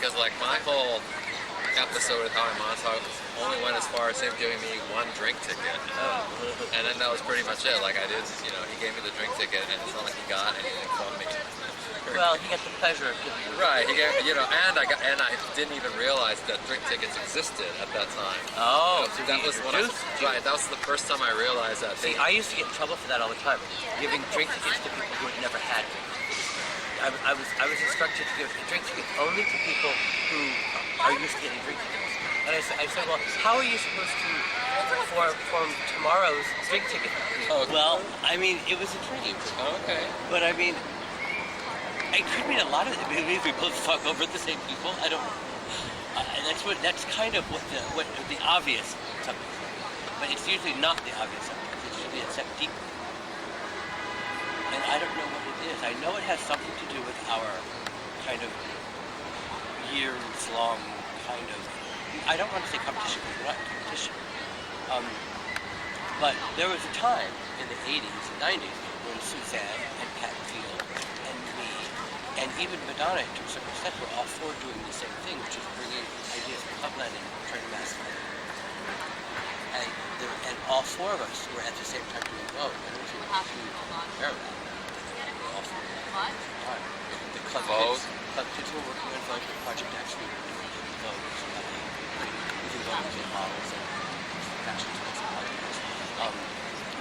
because like my whole episode with How I Montauk only went as far as him giving me one drink ticket. And then that was pretty much it. Like I did, you know, he gave me the drink ticket and it's not like he got anything from me. Well, he got the pleasure of giving you. Right, he gave, you know, and I didn't even realize that drink tickets existed at that time. Oh, so that was when right, that was the first time I realized that. See, I used to get in trouble for that all the time, giving drink tickets to people who had never had drinks. I was instructed to give drink tickets only to people who are used to getting drink tickets. And I said, well, how are you supposed to form tomorrow's drink ticket? Oh, well, I mean, it was a dream. Oh, okay. But I mean, it could mean a lot of it. It means we both fuck over the same people. I don't. And that's kind of what the obvious something. But it's usually not the obvious something. It's usually a step deeper. And I don't know what it is. I know it has something to do with our kind of years-long kind of. I don't want to say competition, because we're not in competition. But there was a time in the 80s and 90s when Suzanne and Pat Field and me, and even Madonna to a certain extent, were all for doing the same thing, which is bringing ideas from Upland and trying to mass them. And all four of us were at the same time doing both. And it was a huge parallel. All four of us. The club kids were working on Vogue, the Project X, we were doing Vogue. Using Vogue as models and fashion tools and models.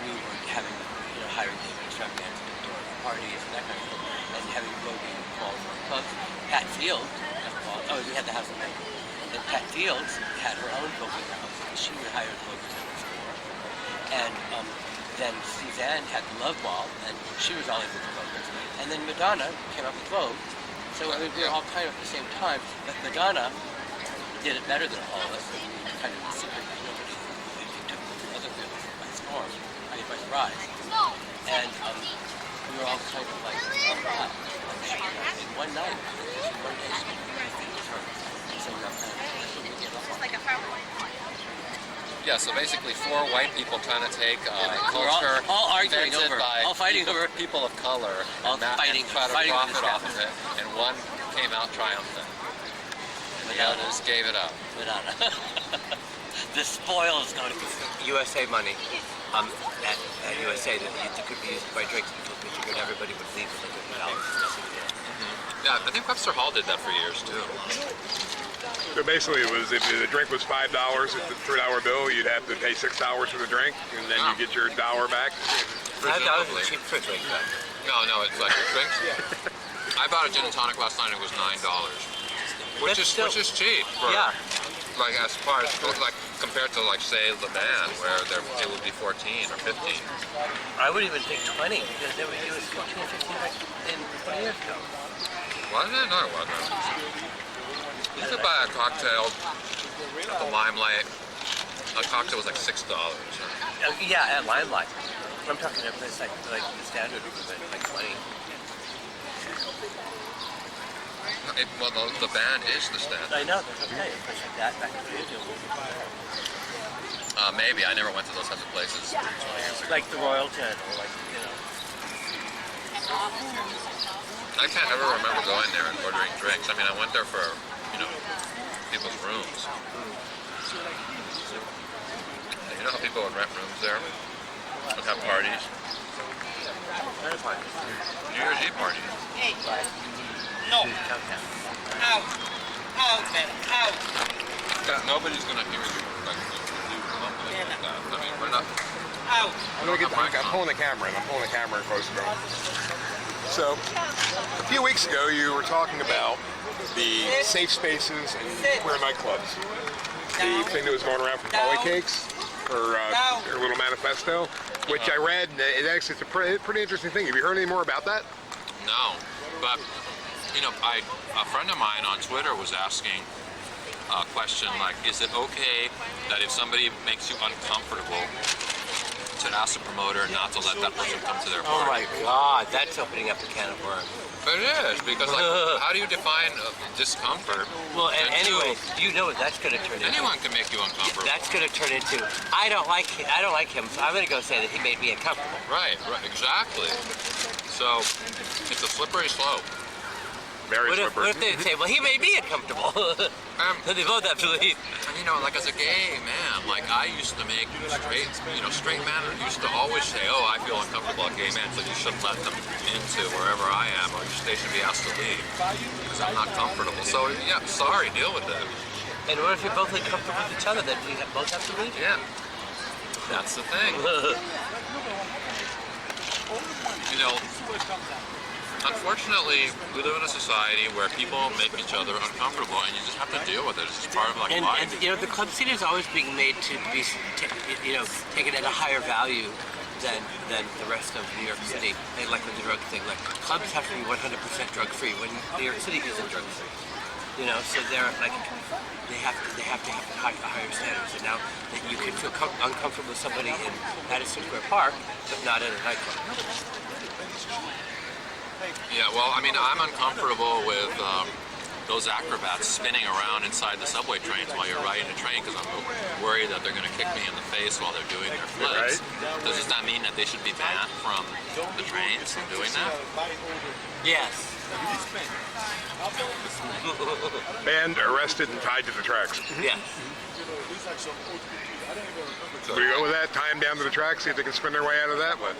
We were having, hiring David extravaganza to do parties and that kind of thing, and having Vogue calls for clubs. Pat Field, we had the House of Men. And Pat Fields had her own Vogue house, and she would hire the Vogue for. And then Suzanne had the Love Ball, and she was all in with the Voguers. And then Madonna came up with Vogue. So I mean, we were all kind of at the same time, but Madonna did it better than all of us. Kind of secret, nobody took other fields by storm, by surprise. And we were all kind of like, oh wow, in one night, in one day, so that's what we did. Yeah, so basically 4 white people trying to take culture all arguing over, by all fighting over people of color all and fighting, try to fighting profit off of it, and one came out triumphant. And the others gave it up. Madonna. The spoils go to USA money at USA that could be used to buy drinks because Michigan everybody would leave with $50. Yeah, I think Webster Hall did that for years too. So basically, it was if the drink was $5, it's a $3 bill, you'd have to pay $6 for the drink, and then you get your $1 back. $5 is cheap for a drink, though. No, it's like drinks. I bought a gin and tonic last night. It was $9, which is cheap. For, like as far as like compared to like say Le Mans, where it would be 14 or 15. I would even think 20 because it was 14 or 15 like in 20 years ago. Was it? No, it wasn't. You could buy a cocktail at the Limelight. A cocktail was like $6. Yeah, at Limelight. I'm talking about it's like the standard, like 20. Well, the band is the standard. I know, that's okay. It's like that back in the day. Maybe. I never went to those types of places 20 years ago. Like the Royalton, or like, I can't ever remember going there and ordering drinks. I mean, I went there for, people's rooms. And you know how people would rent rooms there? Would have parties? New Year's Eve parties. Hey. No. Out. Out, man. Out. Yeah, nobody's going to hear you like you mumbling like that. I mean, we're not... Out. I'm pulling the camera in. I'm pulling the camera in close to them. So, a few weeks ago, you were talking about the safe spaces and queer nightclubs. The thing that was going around from Polly Cakes, her little manifesto, which I read, and it's a pretty interesting thing. Have you heard any more about that? No, but, a friend of mine on Twitter was asking a question like, is it okay that if somebody makes you uncomfortable, to ask the promoter not to let that person come to their party? Oh my God, that's opening up a can of worms. But it is, because how do you define discomfort? Well, and anyway, that's going to turn into... Anyone can make you uncomfortable. That's going to turn into, I don't like him, so I'm going to go say that he made me uncomfortable. Right, exactly. So, it's a slippery slope. very What slippery. if they say, well, he made me uncomfortable? Then they both have to leave. And you know, like as a gay man, like I used to make straight men used to always say, oh, I feel uncomfortable at gay men, so you shouldn't let them into wherever I am, or they should be asked to leave because I'm not comfortable. So yeah, sorry, deal with it. And what if you're both uncomfortable with each other? Then we both have to leave? Yeah, that's the thing. You know, unfortunately, we live in a society where people make each other uncomfortable, and you just have to deal with it. It's just part of like And life. you know, the club scene is always being made to be, taken at a higher value than the rest of New York City. They like the drug thing. Like clubs have to be 100% drug free when New York City isn't drug free. You know, so they're like they have to have higher standards. And now that you can feel uncomfortable with somebody in Madison Square Park, but not in a nightclub. Yeah, well, I mean, I'm uncomfortable with those acrobats spinning around inside the subway trains while you're riding a train because I'm worried that they're going to kick me in the face while they're doing their flips. Right. Does that mean that they should be banned from the trains from doing that? Yes. Banned, arrested, and tied to the tracks. Yes. We go with that, tie them down to the tracks, see if they can spin their way out of that one.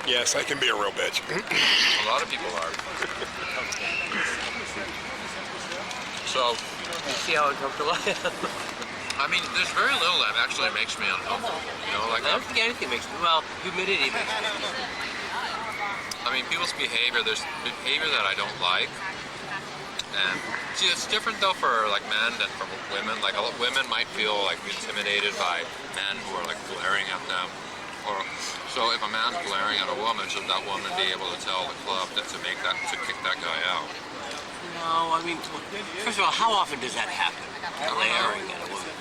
Yes, I can be a real bitch. A lot of people are. So, You see how uncomfortable I am? I mean, there's very little that actually makes me uncomfortable. You know, like I don't think anything makes me, well, humidity makes me. I mean, people's behavior. There's behavior that I don't like, and see, it's different though for like men than for women. Like women might feel like intimidated by men who are like glaring at them, or so if a man's glaring at a woman, should that woman be able to tell the club that to kick that guy out? No, I mean, first of all, how often does that happen? Glaring at a woman.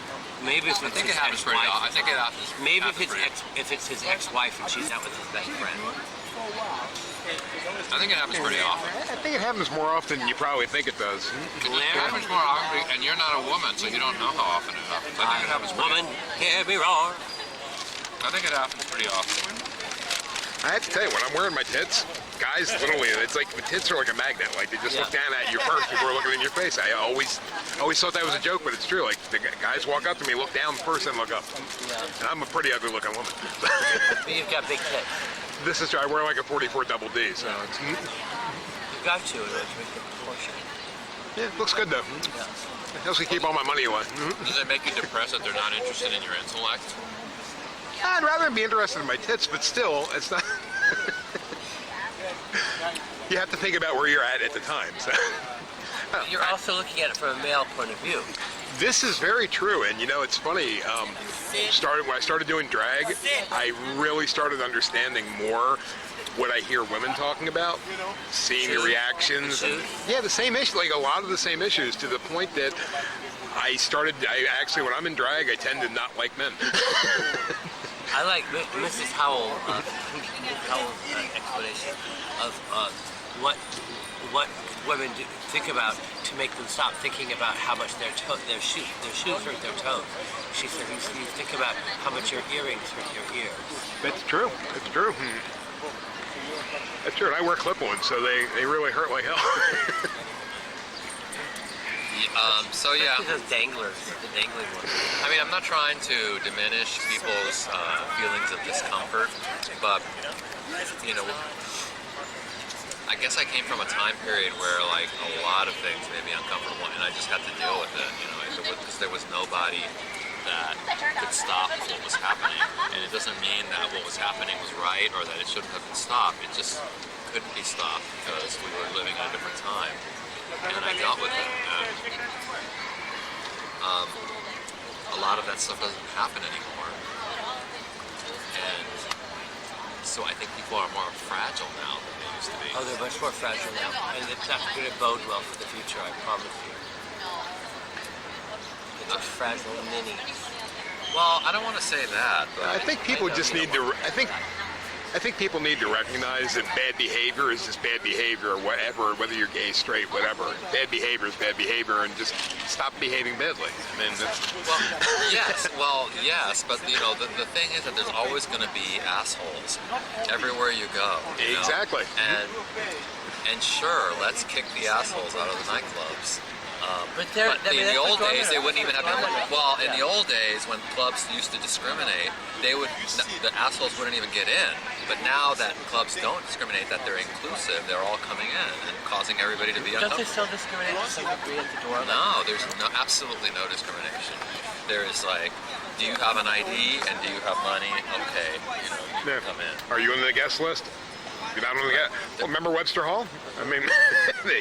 Maybe if I it's think his it happens pretty ex-wife. often. I think it happens. Maybe happens if it's his ex-wife and she's out with his best friend. I think it happens pretty often. I think it happens more often than you probably think it does. It happens more often, and you're not a woman, so you don't know how often it happens. I think it happens. Woman, hear me roar. I think it happens pretty often. I have to tell you, when I'm wearing my tits, guys literally, it's like the tits are like a magnet. Like they just look down at you first before looking in your face. I always thought that was a joke, but it's true. Like the guys walk up to me, look down first, then look up. And I'm a pretty ugly looking woman. But you've got big tits. This is true. I wear like a 44 double D, so it's, You've got to in order to make the proportion. yeah, it looks good though. Helps me keep all my money away. Does it make you depressed that they're not interested in your intellect? I'd rather be interested in my tits, but still, it's not. You have to think about where you're at the time. So. You're also looking at it from a male point of view. This is very true, and you know, it's funny. When I started doing drag, I really started understanding more what I hear women talking about, seeing the reactions. And, yeah, the same issue, like a lot of the same issues, to the point that I actually, when I'm in drag, I tend to not like men. I like Mrs. Howell's explanation of what women think about to make them stop thinking about how much their shoes hurt their toes. She said, you think about how much your earrings hurt your ears. That's true. That's true. That's true. And I wear clip-ons, so they really hurt like hell. So yeah. Those danglers, the dangling ones. I mean, I'm not trying to diminish people's feelings of discomfort, but you know, I guess I came from a time period where like a lot of things made me uncomfortable, and I just had to deal with it. You know, because there was nobody that could stop what was happening, and it doesn't mean that what was happening was right or that it shouldn't have been stopped. It just couldn't be stopped because we were living in a different time, and I dealt with it. And, a lot of that stuff doesn't happen anymore, and so I think people are more fragile now than they used to be. Oh, they're much more fragile now, and it's not going to bode well for the future, I promise you. It's a fragile mini. Well, I don't want to say that, but I think people just need to. I think I think people need to recognize that bad behavior is just bad behavior, or whatever, whether you're gay, straight, whatever. Bad behavior is bad behavior, and just stop behaving badly. I mean, yes, but you know, the thing is that there's always going to be assholes everywhere you go. You know? Exactly. And sure, let's kick the assholes out of the nightclubs. But in the old days, they wouldn't even have. Well, in the old days, when clubs used to discriminate, the assholes wouldn't even get in. But now that clubs don't discriminate, that they're inclusive, they're all coming in and causing everybody to be Don't uncomfortable. they still discriminate to some degree at the door? No, there's absolutely no discrimination. There is like, do you have an ID and do you have money? Okay, you can come in. Are you on the guest list? You're not on the guest. Well, remember Webster Hall? I mean,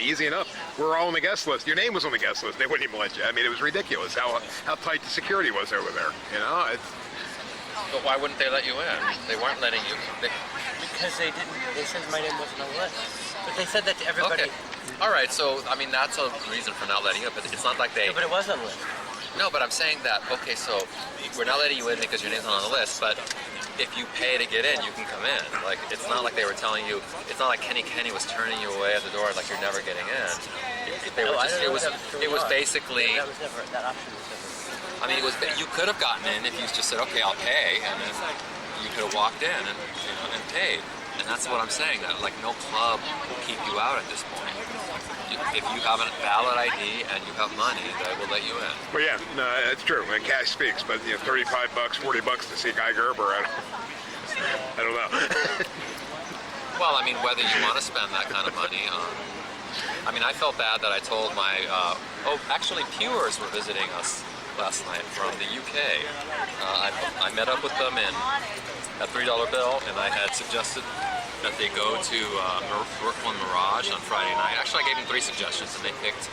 easy enough. We're all on the guest list. Your name was on the guest list. They wouldn't even let you. I mean, it was ridiculous how tight the security was over there. You know. But why wouldn't they let you in? They weren't letting you. Because they didn't. They said my name wasn't on the list. But they said that to everybody. Okay. All right. So I mean, that's a reason for not letting you in. But it's not like they. Yeah, but it was on the list. No, but I'm saying that. Okay, so we're not letting you in because your name's not on the list, but if you pay to get in, you can come in. Like, it's not like they were telling you, it's not like Kenny was turning you away at the door like you're never getting in. It was basically, that option was never. I mean, you could have gotten in if you just said, okay, I'll pay, and then you could have walked in and paid. And that's what I'm saying, that like no club will keep you out at this point. If you have a valid ID and you have money, they will let you in. Well, yeah, no, that's true. And cash speaks, but you know, $35, $40 to see Guy Gerber, I don't know. Well, I mean, whether you want to spend that kind of money on. I mean, I felt bad that I told my. Actually, Peewers were visiting us last night from the UK. I met up with them at $3 bill, and I had suggested that they go to Brooklyn Mirage on Friday night. Actually, I gave them 3 suggestions, and they picked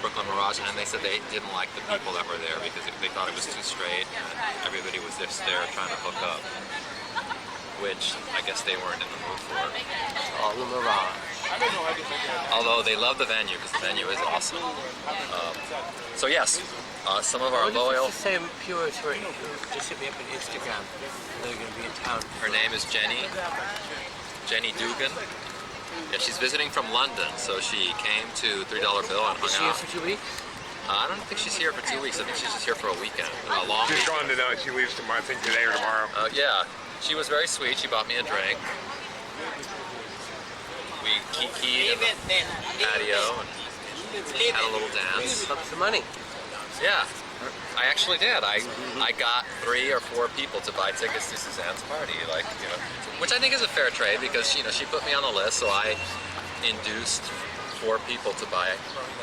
Brooklyn Mirage, and then they said they didn't like the people that were there because they thought it was too straight, and everybody was just there trying to hook up, which I guess they weren't in the mood for. All the Mirage. Although they love the venue, because the venue is awesome. So yes, some of our loyal... It's the same Peewers who just hit me up on Instagram. They're going to be in town. Her name is Jenny Dugan. Yeah, she's visiting from London, so she came to $3 bill and hung out. Is she here for 2 weeks? I don't think she's here for 2 weeks. I think she's just here for a weekend, a long She's weekend. gone to know. She leaves tomorrow, I think today or tomorrow. Yeah, she was very sweet. She bought me a drink. We kiki in the patio and had a little dance. Up some money. Yeah, I actually did. I got 3 or 4 people to buy tickets to Suzanne's party, like, you know, which I think is a fair trade because, you know, she put me on the list, so I induced 4 people to buy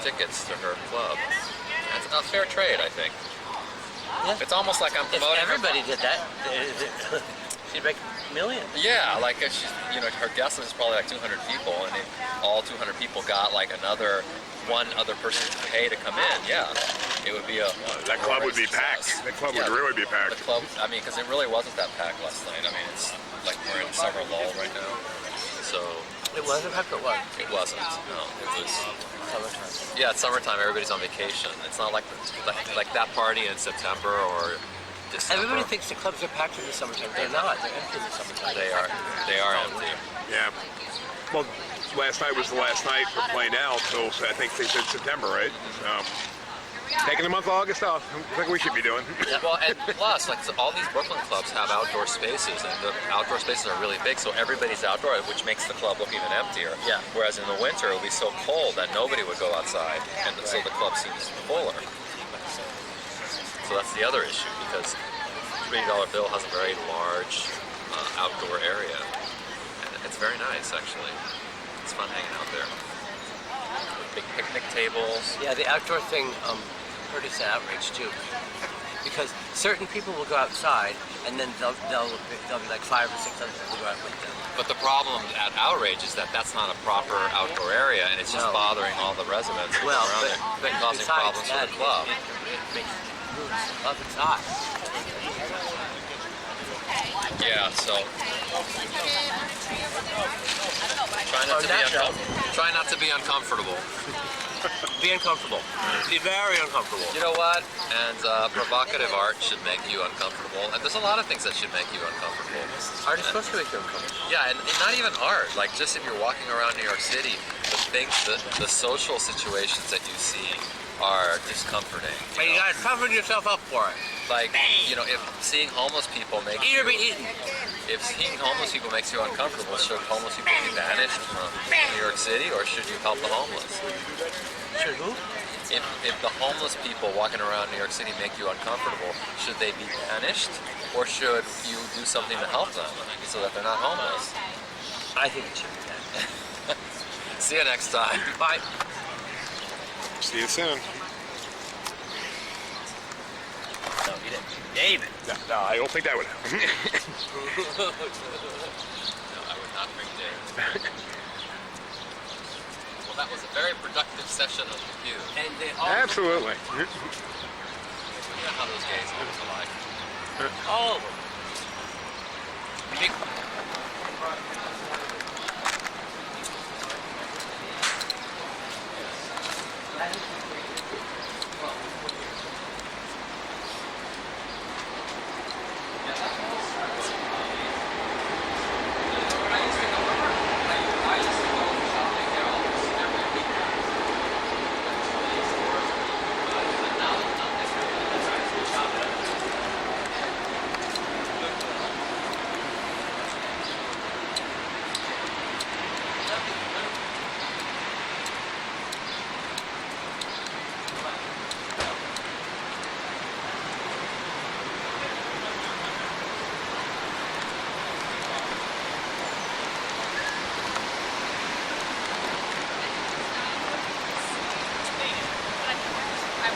tickets to her club. That's a fair trade, I think. Yeah. It's almost like I'm If promoting everybody did that, she'd make millions. Yeah, like if she's, you know, her guest list is probably like 200 people, and if all 200 people got like one other person to pay to come in, yeah, it would be a That club would be packed. That club would really be packed. The club, I mean, because it really wasn't that packed last night. I mean, it's like we're in summer lull right now, so It wasn't packed, but what? it wasn't. No, it was. Summertime. Yeah, it's summertime. Everybody's on vacation. It's not like that party in September or December. Everybody thinks the clubs are packed in the summertime. They're not. They're empty in the summertime. They are empty. Yeah. Well, last night was the last night for playing out, so I think they said September, right? Taking the month of August off. I think we should be doing. Well, and plus, like, so all these Brooklyn clubs have outdoor spaces, and the outdoor spaces are really big, so everybody's outdoor, which makes the club look even emptier. Yeah. Whereas in the winter, it would be so cold that nobody would go outside, and so the club seems fuller. So that's the other issue, because $3 bill has a very large outdoor area, and it's very nice, actually. It's fun hanging out there. Big picnic tables. Yeah, the outdoor thing hurt us an outrage too, because certain people will go outside, and then they'll be like 5 or 6 other people go out with them. But the problem at Outrage is that that's not a proper outdoor area, and it's just bothering all the residents Well, around but it, causing besides problems that, for the club. it makes the club it's hot. Yeah, so try not to be uncomfortable. Be uncomfortable. Be very uncomfortable. You know what? And provocative art should make you uncomfortable. And there's a lot of things that should make you uncomfortable. Art is supposed to make you uncomfortable. Yeah, and not even art. Like just if you're walking around New York City, the social situations that you see are discomforting. And you gotta cover yourself up for it. Like, you know, if seeing homeless people makes Eat or be eaten. if seeing homeless people makes you uncomfortable, should homeless people be banished from New York City, or should you help the homeless? Should who? If the homeless people walking around New York City make you uncomfortable, should they be banished, or should you do something to help them so that they're not homeless? I think it should be that. See you next time. Bye. See you soon. No, you didn't. David. No, I don't think that would happen. No, I would not bring Dave. Well, that was a very productive session of the Peeew. And they all. Absolutely. You know how those gays look alike. All of them. Big.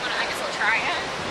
I guess I'll try it.